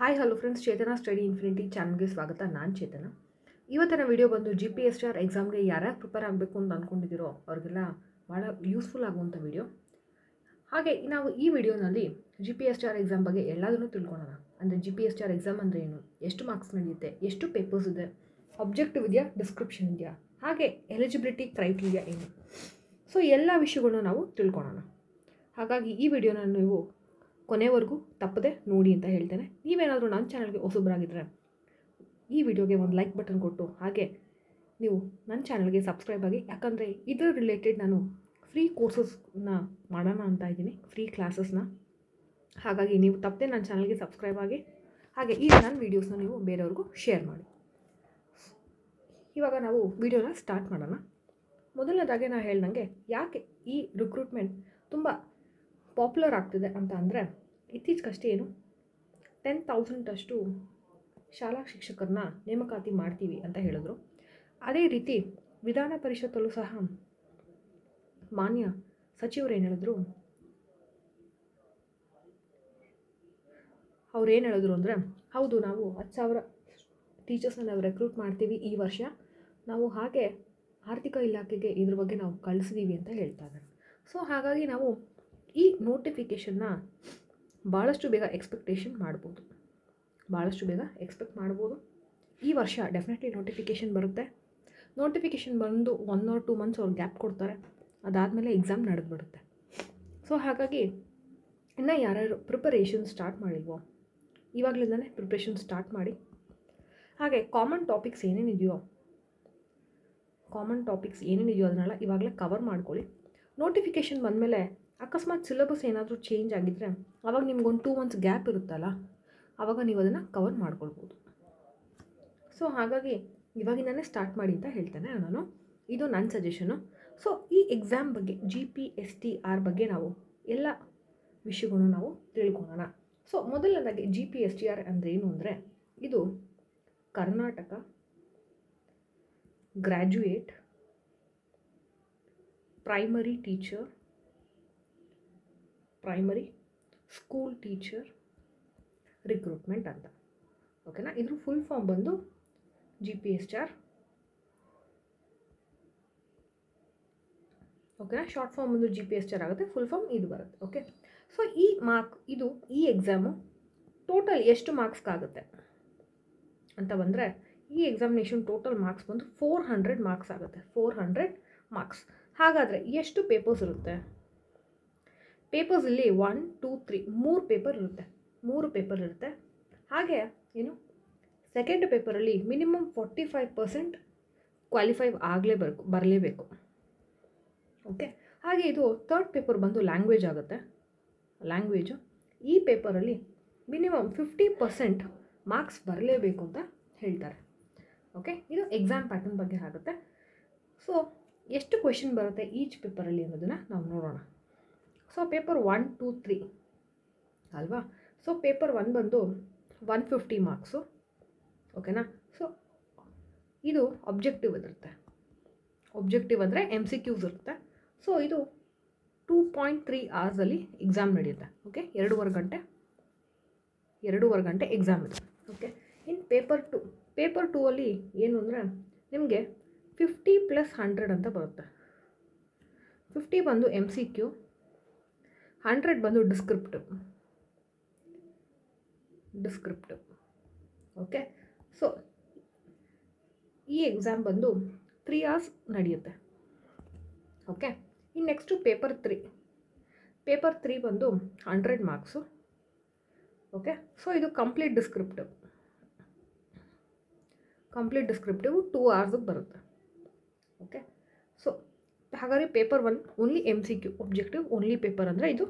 Hi hello friends, ಚೇತನ study infinity ಚಾನಲ್ಗೆ ಸ್ವಾಗತ. ನಾನು ಚೇತನ. ಇವತ್ತಿನ ವಿಡಿಯೋ ಬಂದು GPSR ಎಕ್ಸಾಮ್ಗೆ ಯಾರ್ಯಾರು ಪ್ರಿಪೇರ್ ಆಗಬೇಕು ಅಂತ ಅಂದ್ಕೊಂಡಿದ್ದೀರೋ ಅವ್ರಿಗೆಲ್ಲ ಭಾಳ ಯೂಸ್ಫುಲ್ ಆಗುವಂಥ ವಿಡಿಯೋ. ಹಾಗೆ ನಾವು ಈ ವಿಡಿಯೋನಲ್ಲಿ GPSR ಎಕ್ಸಾಮ್ ಬಗ್ಗೆ ಎಲ್ಲದನ್ನೂ ತಿಳ್ಕೊಳ್ಳೋಣ. ಅಂದರೆ GPSR ಎಕ್ಸಾಮ್ ಅಂದರೆ ಏನು, ಎಷ್ಟು ಮಾರ್ಕ್ಸ್ ನಡೆಯುತ್ತೆ, ಎಷ್ಟು ಪೇಪರ್ಸ್ ಇದೆ, ಆಬ್ಜೆಕ್ಟಿವ್ ಇದೆಯಾ, ಡಿಸ್ಕ್ರಿಪ್ಷನ್ ಇದೆಯಾ, ಹಾಗೆ ಎಲಿಜಿಬಿಲಿಟಿ ಕ್ರೈಟೀರಿಯಾ ಏನು, ಸೊ ಎಲ್ಲ ವಿಷಯಗಳನ್ನ ನಾವು ತಿಳ್ಕೊಳ್ಳೋಣ. ಹಾಗಾಗಿ ಈ ವಿಡಿಯೋನ ನೀವು ಕೊನೆವರೆಗೂ ತಪ್ಪದೆ ನೋಡಿ ಅಂತ ಹೇಳ್ತೇನೆ. ನೀವೇನಾದರೂ ನನ್ನ ಚಾನಲ್ಗೆ ಹೊಸಬರಾಗಿದ್ದರೆ ಈ ವಿಡಿಯೋಗೆ ಒಂದು ಲೈಕ್ ಬಟನ್ ಕೊಟ್ಟು ಹಾಗೆ ನೀವು ನನ್ನ ಚಾನಲ್ಗೆ ಸಬ್ಸ್ಕ್ರೈಬ್ ಆಗಿ. ಯಾಕಂದರೆ ಇದರ ರಿಲೇಟೆಡ್ ನಾನು ಫ್ರೀ ಕೋರ್ಸಸ್ನ ಮಾಡೋಣ ಅಂತ ಇದ್ದೀನಿ, ಫ್ರೀ ಕ್ಲಾಸಸ್ನ. ಹಾಗಾಗಿ ನೀವು ತಪ್ಪದೆ ನನ್ನ ಚಾನಲ್ಗೆ ಸಬ್ಸ್ಕ್ರೈಬ್ ಆಗಿ ಹಾಗೆ ಈ ನನ್ನ ವೀಡಿಯೋಸ್ನ ನೀವು ಬೇರೆಯವ್ರಿಗೂ ಶೇರ್ ಮಾಡಿ. ಇವಾಗ ನಾವು ವಿಡಿಯೋನ ಸ್ಟಾರ್ಟ್ ಮಾಡೋಣ. ಮೊದಲನೇದಾಗಿ ನಾನು ಹೇಳ್ದಂಗೆ ಯಾಕೆ ಈ ರಿಕ್ರೂಟ್ಮೆಂಟ್ ತುಂಬ ಪಾಪ್ಯುಲರ್ ಆಗ್ತಿದೆ ಅಂತ ಅಂದರೆ, ಇತ್ತೀಚೆಗಷ್ಟೇ 10,000 ಶಾಲಾ ಶಿಕ್ಷಕರನ್ನ ನೇಮಕಾತಿ ಮಾಡ್ತೀವಿ ಅಂತ ಹೇಳಿದ್ರು. ಅದೇ ರೀತಿ ವಿಧಾನ ಪರಿಷತ್ತಲ್ಲೂ ಸಹ ಮಾನ್ಯ ಸಚಿವರು ಏನು ಹೇಳಿದ್ರು, ಅವ್ರೇನು ಹೇಳಿದ್ರು ಅಂದರೆ, ಹೌದು ನಾವು 10,000 ಟೀಚರ್ಸ್ನ ನಾವು ರೆಕ್ರೂಟ್ ಮಾಡ್ತೀವಿ ಈ ವರ್ಷ, ನಾವು ಹಾಗೆ ಆರ್ಥಿಕ ಇಲಾಖೆಗೆ ಇದ್ರ ಬಗ್ಗೆ ನಾವು ಕಳಿಸಿದ್ದೀವಿ ಅಂತ ಹೇಳ್ತಾ ಇದ್ದಾರೆ. ಸೊ ಹಾಗಾಗಿ ನಾವು ಈ ನೋಟಿಫಿಕೇಷನ್ನ ಭಾಳಷ್ಟು ಬೇಗ ಎಕ್ಸ್ಪೆಕ್ಟ್ ಮಾಡ್ಬೋದು. ಈ ವರ್ಷ ಡೆಫಿನೆಟ್ಲಿ ನೋಟಿಫಿಕೇಷನ್ ಬರುತ್ತೆ. ನೋಟಿಫಿಕೇಷನ್ ಬಂದು 1 or 2 months ಅವ್ರು ಗ್ಯಾಪ್ ಕೊಡ್ತಾರೆ. ಅದಾದಮೇಲೆ ಎಕ್ಸಾಮ್ ನಡೆದ್ಬಿಡುತ್ತೆ. ಸೊ ಹಾಗಾಗಿ ಇನ್ನು ಯಾರ್ಯಾರು ಪ್ರಿಪರೇಷನ್ ಸ್ಟಾರ್ಟ್ ಮಾಡಿಲ್ವೋ, ಇವಾಗಲಿಂದನೇ ಪ್ರಿಪ್ರೇಷನ್ ಸ್ಟಾರ್ಟ್ ಮಾಡಿ. ಹಾಗೆ ಕಾಮನ್ ಟಾಪಿಕ್ಸ್ ಏನೇನಿದೆಯೋ ಅದನ್ನೆಲ್ಲ ಇವಾಗಲೇ ಕವರ್ ಮಾಡ್ಕೊಳ್ಳಿ. ನೋಟಿಫಿಕೇಷನ್ ಬಂದಮೇಲೆ ಅಕಸ್ಮಾತ್ ಸಿಲೆಬಸ್ ಏನಾದರೂ ಚೇಂಜ್ ಆಗಿದ್ದರೆ ಆವಾಗ ನಿಮ್ಗೊಂದು 2 months ಗ್ಯಾಪ್ ಇರುತ್ತಲ್ಲ, ಆವಾಗ ನೀವು ಅದನ್ನು ಕವರ್ ಮಾಡ್ಕೊಳ್ಬೋದು. ಸೊ ಹಾಗಾಗಿ ಇವಾಗಿಂದನೇ ಸ್ಟಾರ್ಟ್ ಮಾಡಿ ಅಂತ ಹೇಳ್ತೇನೆ ನಾನು. ಇದು ನನ್ನ ಸಜೆಷನು. ಸೊ ಈ ಎಕ್ಸಾಮ್ ಬಗ್ಗೆ GPSR ಬಗ್ಗೆ ನಾವು ಎಲ್ಲ ವಿಷಯಗಳನ್ನು ನಾವು ತಿಳ್ಕೊಳ್ಳೋಣ. ಸೊ ಮೊದಲನೇದಾಗಿ GPSR ಅಂದರೆ ಏನು ಅಂದರೆ, ಇದು Karnataka graduate primary school teacher recruitment ಅಂತ. ಓಕೆನಾ. ಇದ್ರ ಫುಲ್ ಫಾರ್ಮ್ ಬಂದು GPSR. ಓಕೆನಾ. ಶಾರ್ಟ್ ಫಾರ್ಮ್ ಬಂದು GPSR ಆಗುತ್ತೆ, ಫುಲ್ ಫಾರ್ಮ್ ಇದು ಬರುತ್ತೆ. ಓಕೆ. ಸೊ ಈ ಎಕ್ಸಾಮು ಟೋಟಲ್ ಎಷ್ಟು ಮಾರ್ಕ್ಸ್ಗಾಗುತ್ತೆ ಅಂತ ಬಂದರೆ, ಈ ಎಕ್ಸಾಮಿನೇಷನ್ ಟೋಟಲ್ ಮಾರ್ಕ್ಸ್ ಬಂದು 400 ಮಾರ್ಕ್ಸ್ ಆಗುತ್ತೆ. 400 ಮಾರ್ಕ್ಸ್. ಹಾಗಾದರೆ ಎಷ್ಟು ಪೇಪರ್ಸ್ ಇರುತ್ತೆ? ಪೇಪರ್ಸ್ ಇಲ್ಲಿ 1, 2, 3 3 ಪೇಪರ್ ಇರುತ್ತೆ. ಹಾಗೆ ಸೆಕೆಂಡ್ ಪೇಪರಲ್ಲಿ ಮಿನಿಮಮ್ 45% ಕ್ವಾಲಿಫೈ ಬರಲೇಬೇಕು. ಓಕೆ. ಹಾಗೆ ಇದು ಥರ್ಡ್ ಪೇಪರ್ ಬಂದು ಲ್ಯಾಂಗ್ವೇಜ್ ಆಗುತ್ತೆ. ಈ ಪೇಪರಲ್ಲಿ ಮಿನಿಮಮ್ 50% ಮಾರ್ಕ್ಸ್ ಬರಲೇಬೇಕು ಅಂತ ಹೇಳ್ತಾರೆ. ಓಕೆ. ಇದು ಎಕ್ಸಾಮ್ ಪ್ಯಾಟರ್ನ್ ಬಗ್ಗೆ ಆಗುತ್ತೆ. ಸೊ ಎಷ್ಟು ಕ್ವೆಶನ್ ಬರುತ್ತೆ ಈಚ್ ಪೇಪರಲ್ಲಿ ಅನ್ನೋದನ್ನು ನಾವು ನೋಡೋಣ. ಸೊ ಪೇಪರ್ 1, 2, 3 ಅಲ್ವಾ. ಸೊ ಪೇಪರ್ 1 ಬಂದು 150 ಮಾರ್ಕ್ಸು. ಓಕೆನಾ. ಸೊ ಇದು ಆಬ್ಜೆಕ್ಟಿವ್ ಅಂದರೆ MCQs ಇರುತ್ತೆ. ಸೊ ಇದು 2.3 hours ಎಕ್ಸಾಮ್ ನಡೆಯುತ್ತೆ. ಓಕೆ. 2.5 ಗಂಟೆ ಎಕ್ಸಾಮ್ ಇದೆ. ಓಕೆ. ಇನ್ನು ಪೇಪರ್ 2 ಅಲ್ಲಿ ಏನು ಅಂದರೆ ನಿಮಗೆ 50 + 100 ಅಂತ ಬರುತ್ತೆ. 50 ಬಂದು MCQ, 100 ಬಂದು ಡಿಸ್ಕ್ರಿಪ್ಟಿವ್. ಓಕೆ. ಸೊ ಈ ಎಕ್ಸಾಮ್ ಬಂದು 3 hours ನಡೆಯುತ್ತೆ. ಓಕೆ. ಇನ್ನು ನೆಕ್ಸ್ಟು ಪೇಪರ್ 3 ಬಂದು 100 ಮಾರ್ಕ್ಸು. ಓಕೆ. ಸೊ ಇದು ಕಂಪ್ಲೀಟ್ ಡಿಸ್ಕ್ರಿಪ್ಟಿವ್ 2 hours ಬರುತ್ತೆ. ಓಕೆ. ಸೊ ಹಾಗಾಗಿ paper 1 only MCQ, objective only paper ಅಂದರೆ ಇದು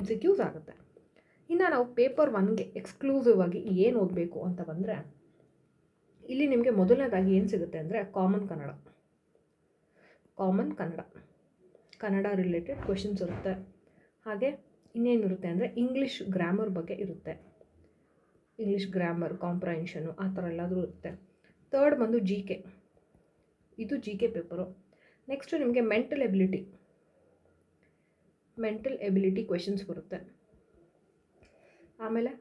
MCQs ಆಗುತ್ತೆ. ಇನ್ನು ನಾವು ಪೇಪರ್ 1ಗೆ ಎಕ್ಸ್ಕ್ಲೂಸಿವ್ ಆಗಿ ಏನು ಓದಬೇಕು ಅಂತ ಬಂದರೆ, ಇಲ್ಲಿ ನಿಮಗೆ ಮೊದಲನೇದಾಗಿ ಏನು ಸಿಗುತ್ತೆ ಅಂದರೆ ಕಾಮನ್ ಕನ್ನಡ ರಿಲೇಟೆಡ್ ಕ್ವೆಶನ್ಸ್ ಇರುತ್ತೆ. ಹಾಗೆ ಇನ್ನೇನಿರುತ್ತೆ ಅಂದರೆ ಇಂಗ್ಲೀಷ್ ಗ್ರಾಮರ್ ಬಗ್ಗೆ ಇರುತ್ತೆ. ಇಂಗ್ಲೀಷ್ ಗ್ರಾಮರ್, ಕಾಂಪ್ರಹೆನ್ಷನು ಆ ಥರ ಎಲ್ಲಾದರೂ ಇರುತ್ತೆ. ಥರ್ಡ್ ಬಂದು GK, ಇದು GK ಪೇಪರು. ನೆಕ್ಸ್ಟು ನಿಮಗೆ ಮೆಂಟಲ್ ಎಬಿಲಿಟಿ ಕ್ವೆಶನ್ಸ್ ಬರುತ್ತೆ. ಆಮೇಲೆ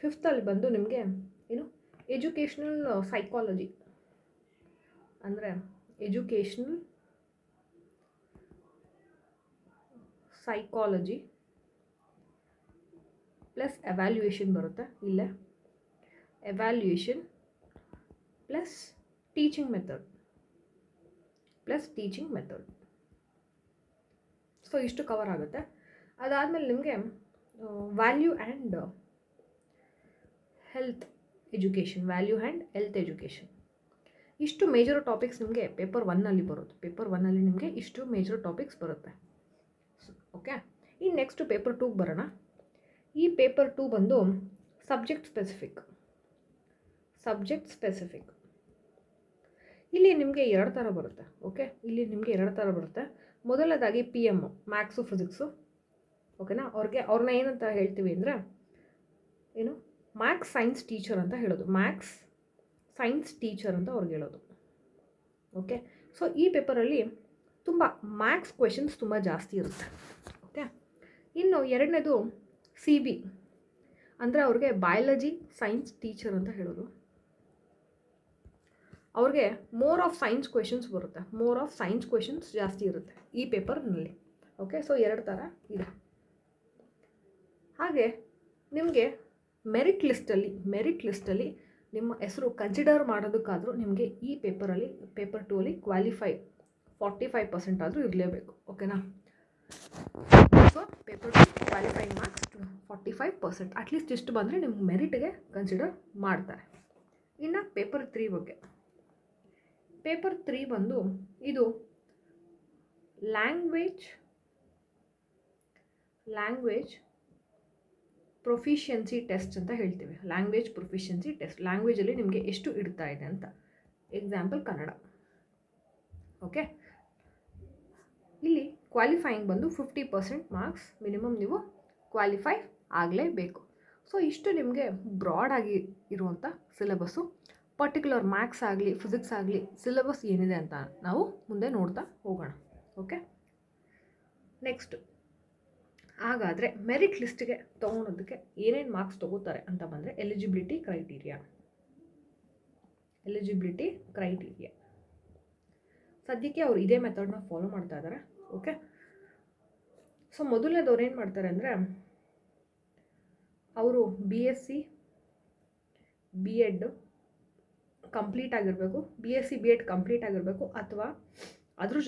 ಫಿಫ್ತಲ್ಲಿ ಬಂದು ನಿಮಗೆ ಏನು ಎಜುಕೇಷ್ನಲ್ ಸೈಕಾಲಜಿ ಅಂದರೆ ಎಜುಕೇಷ್ನಲ್ ಸೈಕಾಲಜಿ ಪ್ಲಸ್ ಎವ್ಯಾಲ್ಯೂಯೇಷನ್ ಬರುತ್ತೆ. ಇಲ್ಲೇ evaluation plus teaching method so ಇಷ್ಟು ಕವರ್ ಆಗುತ್ತೆ. ಅದಾದಮೇಲೆ ನಿಮಗೆ ವ್ಯಾಲ್ಯೂ ಆ್ಯಂಡ್ ಹೆಲ್ತ್ ಎಜುಕೇಷನ್ ಇಷ್ಟು ಮೇಜರ್ ಟಾಪಿಕ್ಸ್ ನಿಮಗೆ ಪೇಪರ್ 1ನಲ್ಲಿ ಬರುತ್ತೆ. ಪೇಪರ್ 1ನಲ್ಲಿ ನಿಮಗೆ ಇಷ್ಟು ಮೇಜರ್ ಟಾಪಿಕ್ಸ್ ಬರುತ್ತೆ. ಓಕೆ, ಇನ್ನು ನೆಕ್ಸ್ಟ್ ಪೇಪರ್ 2ಗೆ ಬರೋಣ. ಈ ಪೇಪರ್ 2 ಬಂದು ಸಬ್ಜೆಕ್ಟ್ ಸ್ಪೆಸಿಫಿಕ್. ಇಲ್ಲಿ ನಿಮಗೆ 2 ಥರ ಬರುತ್ತೆ. ಓಕೆ, ಇಲ್ಲಿ ನಿಮಗೆ 2 ಥರ ಬರುತ್ತೆ. ಮೊದಲನೇದಾಗಿ PM ಮ್ಯಾಥ್ಸು ಫಿಸಿಕ್ಸು. ಓಕೆನಾ, ಅವ್ರನ್ನ ಏನಂತ ಹೇಳ್ತೀವಿ ಅಂದರೆ ಏನು ಮ್ಯಾಥ್ಸ್ ಸೈನ್ಸ್ ಟೀಚರ್ ಅಂತ ಹೇಳೋದು. ಅವ್ರಿಗೆ ಹೇಳೋದು. ಓಕೆ, ಸೊ ಈ ಪೇಪರಲ್ಲಿ ತುಂಬ ಮ್ಯಾಥ್ಸ್ ಕ್ವೆಶನ್ಸ್ ತುಂಬ ಜಾಸ್ತಿ ಇರುತ್ತೆ. ಓಕೆ, ಇನ್ನು ಎರಡನೇದು CB ಅಂದರೆ ಅವ್ರಿಗೆ ಬಯಾಲಜಿ ಸೈನ್ಸ್ ಟೀಚರ್ ಅಂತ ಹೇಳೋದು. ಅವ್ರಿಗೆ ಮೋರ್ ಆಫ್ ಸೈನ್ಸ್ ಕ್ವೆಶನ್ಸ್ ಜಾಸ್ತಿ ಇರುತ್ತೆ ಈ ಪೇಪರ್ನಲ್ಲಿ. ಓಕೆ, ಸೊ 2 ಥರ ಇದೆ. ಹಾಗೆ ನಿಮಗೆ ಮೆರಿಟ್ ಲಿಸ್ಟಲ್ಲಿ ನಿಮ್ಮ ಹೆಸರು ಕನ್ಸಿಡರ್ ಮಾಡೋದಕ್ಕಾದರೂ ನಿಮಗೆ ಈ ಪೇಪರಲ್ಲಿ ಪೇಪರ್ 2ಅಲ್ಲಿ ಕ್ವಾಲಿಫೈ 45% ಆದರೂ ಇರಲೇಬೇಕು. ಓಕೆನಾ, so paper 2 qualifying marks 45%, at least ಇಷ್ಟು ಬಂದರೆ ನಿಮ್ಗೆ ಮೆರಿಟ್ಗೆ ಕನ್ಸಿಡರ್ ಮಾಡ್ತಾರೆ. ಇನ್ನು ಪೇಪರ್ 3 ಬಗ್ಗೆ. ಪೇಪರ್ 3 ಬಂದು ಇದು ಲ್ಯಾಂಗ್ವೇಜ್ ಪ್ರೊಫಿಷಿಯನ್ಸಿ ಟೆಸ್ಟ್ ಅಂತ ಹೇಳ್ತೀವಿ. ಲ್ಯಾಂಗ್ವೇಜಲ್ಲಿ ನಿಮಗೆ ಎಷ್ಟು ಇಡ್ತಾ ಇದೆ ಅಂತ. ಎಕ್ಸಾಂಪಲ್ ಕನ್ನಡ. ಓಕೆ, ಇಲ್ಲಿ ಕ್ವಾಲಿಫೈಯಿಂಗ್ ಬಂದು 50% ಮಾರ್ಕ್ಸ್ ಮಿನಿಮಮ್ ನೀವು ಕ್ವಾಲಿಫೈ ಆಗಲೇಬೇಕು. ಸೊ ಇಷ್ಟು ನಿಮಗೆ ಬ್ರಾಡಾಗಿ ಇರುವಂಥ ಸಿಲೆಬಸ್ಸು. ಪರ್ಟಿಕ್ಯುಲರ್ ಮ್ಯಾಥ್ಸ್ ಆಗಲಿ ಫಿಸಿಕ್ಸ್ ಆಗಲಿ ಸಿಲೆಬಸ್ ಏನಿದೆ ಅಂತ ನಾವು ಮುಂದೆ ನೋಡ್ತಾ ಹೋಗೋಣ. ಓಕೆ, ನೆಕ್ಸ್ಟು ಹಾಗಾದರೆ ಮೆರಿಟ್ ಲಿಸ್ಟಿಗೆ ತೊಗೊಳೋದಕ್ಕೆ ಏನೇನು ಮಾರ್ಕ್ಸ್ ತೊಗೋತಾರೆ ಅಂತ ಬಂದರೆ ಎಲಿಜಿಬಿಲಿಟಿ ಕ್ರೈಟೀರಿಯಾ ಸದ್ಯಕ್ಕೆ ಅವರು ಇದೇ ಮೆಥಡ್ನ ಫಾಲೋ ಮಾಡ್ತಾ ಇದ್ದಾರೆ. ಓಕೆ, ಸೊ ಮೊದಲನೇದವ್ರು ಏನು ಮಾಡ್ತಾರೆ ಅಂದರೆ ಅವರು BSc B.Ed ಕಂಪ್ಲೀಟ್ ಆಗಿರಬೇಕು, BSc B.Ed ಕಂಪ್ಲೀಟ್ ಆಗಿರಬೇಕು, ಅಥವಾ ಅದ್ರ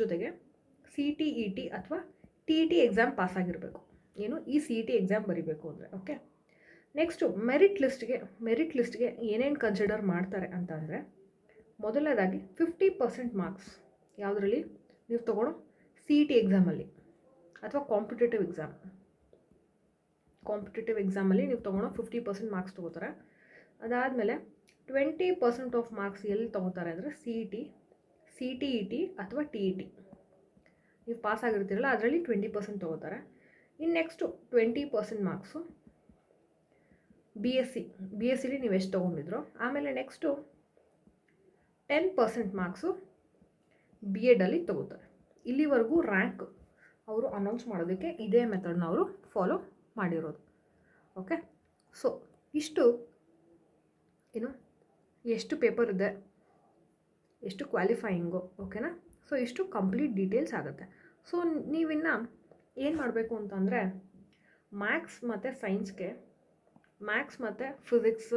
ಜೊತೆಗೆ CTET ಅಥವಾ TET ಎಕ್ಸಾಮ್ ಪಾಸ್ ಆಗಿರಬೇಕು. ಏನು ಈ CET ಎಕ್ಸಾಮ್ ಬರೀಬೇಕು ಅಂದರೆ. ಓಕೆ, ನೆಕ್ಸ್ಟು ಮೆರಿಟ್ ಲಿಸ್ಟ್ಗೆ ಏನೇನು ಕನ್ಸಿಡರ್ ಮಾಡ್ತಾರೆ ಅಂತ ಅಂದರೆ ಮೊದಲನೇದಾಗಿ 50% ಮಾರ್ಕ್ಸ್ ಯಾವುದರಲ್ಲಿ ನೀವು ತೊಗೊಳ್ಳೋ CET ಎಕ್ಸಾಮಲ್ಲಿ ಅಥವಾ ಕಾಂಪಿಟೇಟಿವ್ ಎಕ್ಸಾಮಲ್ಲಿ ನೀವು ತೊಗೊಳ್ಳೋ 50% ಮಾರ್ಕ್ಸ್ ತೊಗೋತಾರೆ. ಅದಾದಮೇಲೆ 20% ಆಫ್ ಮಾರ್ಕ್ಸ್ ಎಲ್ಲಿ ತೊಗೋತಾರೆ ಅಂದರೆ CTET ಅಥವಾ TET ನೀವು ಪಾಸ್ ಆಗಿರ್ತೀರಲ್ಲ ಅದರಲ್ಲಿ 20% ತೊಗೋತಾರೆ. ಇನ್ನು ನೆಕ್ಸ್ಟು 20% ಮಾರ್ಕ್ಸು BScಲಿ ನೀವು ಎಷ್ಟು ತೊಗೊಂಡಿದ್ರು. ಆಮೇಲೆ ನೆಕ್ಸ್ಟು 10% ಮಾರ್ಕ್ಸು B.Edಲ್ಲಿ ತೊಗೋತಾರೆ. ಇಲ್ಲಿವರೆಗೂ ರ್ಯಾಂಕ್ ಅವರು ಅನೌನ್ಸ್ ಮಾಡೋದಕ್ಕೆ ಇದೇ ಮೆಥಡ್ನ ಅವರು ಫಾಲೋ ಮಾಡಿರೋದು. ಓಕೆ, ಸೊ ಇಷ್ಟು ಏನು ಎಷ್ಟು ಪೇಪರ್ ಇದೆ, ಎಷ್ಟು ಕ್ವಾಲಿಫೈಯಿಂಗು. ಓಕೆನಾ, ಸೊ ಇಷ್ಟು ಕಂಪ್ಲೀಟ್ ಡೀಟೇಲ್ಸ್ ಆಗುತ್ತೆ. ಸೊ ನೀವಿನ್ನು ಏನು ಮಾಡಬೇಕು ಅಂತಂದರೆ ಮ್ಯಾಥ್ಸ್ ಮತ್ತು ಸೈನ್ಸ್ಗೆ ಮ್ಯಾಥ್ಸ್ ಮತ್ತು ಫಿಸಿಕ್ಸ್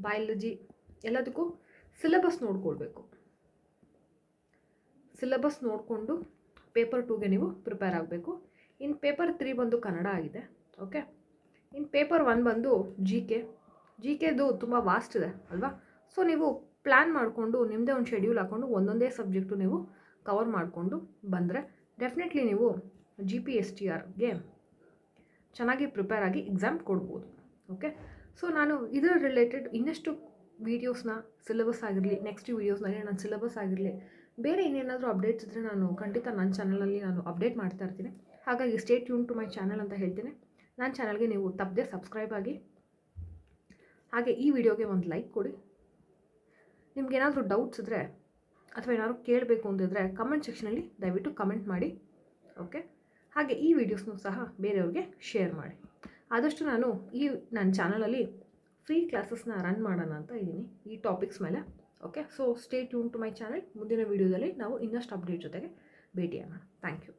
ಬಯಾಲಜಿ ಎಲ್ಲದಕ್ಕೂ ಸಿಲೆಬಸ್ ನೋಡಿಕೊಂಡು ಪೇಪರ್ 2ಗೆ ನೀವು ಪ್ರಿಪೇರ್ ಆಗಬೇಕು. ಇನ್ನು ಪೇಪರ್ 3 ಬಂದು ಕನ್ನಡ ಆಗಿದೆ. ಓಕೆ, ಇನ್ನು ಪೇಪರ್ 1 ಬಂದು ಜಿಕೆದು ತುಂಬ ವಾಸ್ಟ್ ಇದೆ ಅಲ್ವಾ. ಸೊ ನೀವು ಪ್ಲ್ಯಾನ್ ಮಾಡಿಕೊಂಡು ನಿಮ್ಮದೇ ಒಂದು ಶೆಡ್ಯೂಲ್ ಹಾಕ್ಕೊಂಡು ಒಂದೊಂದೇ ಸಬ್ಜೆಕ್ಟು ನೀವು ಕವರ್ ಮಾಡಿಕೊಂಡು ಬಂದರೆ ಡೆಫಿನೆಟ್ಲಿ ನೀವು GPSTRಗೆ ಚೆನ್ನಾಗಿ ಪ್ರಿಪೇರ್ ಆಗಿ ಎಕ್ಸಾಮ್ ಕೊಡ್ಬೋದು. ಓಕೆ, ಸೊ ನಾನು ಇದರ ರಿಲೇಟೆಡ್ ಇನ್ನಷ್ಟು ವೀಡಿಯೋಸ್ನ ಸಿಲೆಬಸ್ ಆಗಿರಲಿ, ನೆಕ್ಸ್ಟ್ ವೀಡಿಯೋಸ್ನಲ್ಲಿ ನನ್ನ ಸಿಲೆಬಸ್ ಆಗಿರಲಿ, ಬೇರೆ ಇನ್ನೇನಾದರೂ ಅಪ್ಡೇಟ್ಸ್ ಇದ್ದರೆ ನಾನು ಖಂಡಿತ ನನ್ನ ಚಾನಲಲ್ಲಿ ನಾನು ಅಪ್ಡೇಟ್ ಮಾಡ್ತಾ ಇರ್ತೀನಿ. ಹಾಗಾಗಿ stay tune to my channel ಅಂತ ಹೇಳ್ತೀನಿ. ನನ್ನ ಚಾನಲ್ಗೆ ನೀವು ತಪ್ಪದೆ ಸಬ್ಸ್ಕ್ರೈಬ್ ಆಗಿ, ಹಾಗೆ ಈ ವಿಡಿಯೋಗೆ ಒಂದು ಲೈಕ್ ಕೊಡಿ. ನಿಮ್ಗೇನಾದರೂ ಡೌಟ್ಸ್ ಇದ್ದರೆ ಅಥವಾ ಏನಾದರೂ ಕೇಳಬೇಕು ಅಂತಿದ್ರೆ ಕಮೆಂಟ್ ಸೆಕ್ಷನಲ್ಲಿ ದಯವಿಟ್ಟು ಕಮೆಂಟ್ ಮಾಡಿ. ಓಕೆ, ಹಾಗೆ ಈ ವಿಡಿಯೋಸ್ನೂ ಸಹ ಬೇರೆಯವ್ರಿಗೆ ಶೇರ್ ಮಾಡಿ. ಆದಷ್ಟು ನಾನು ನನ್ನ ಚಾನಲಲ್ಲಿ ಫ್ರೀ ಕ್ಲಾಸಸ್ನ ರನ್ ಮಾಡೋಣ ಅಂತ ಇದ್ದೀನಿ ಈ ಟಾಪಿಕ್ಸ್ ಮೇಲೆ. Okay, so stay tune to my channel. ಮುಂದಿನ ವೀಡಿಯೋದಲ್ಲಿ ನಾವು ಇನ್ನಷ್ಟು ಅಪ್ಡೇಟ್ ಜೊತೆಗೆ ಭೇಟಿಯಾಗೋಣ. Thank you.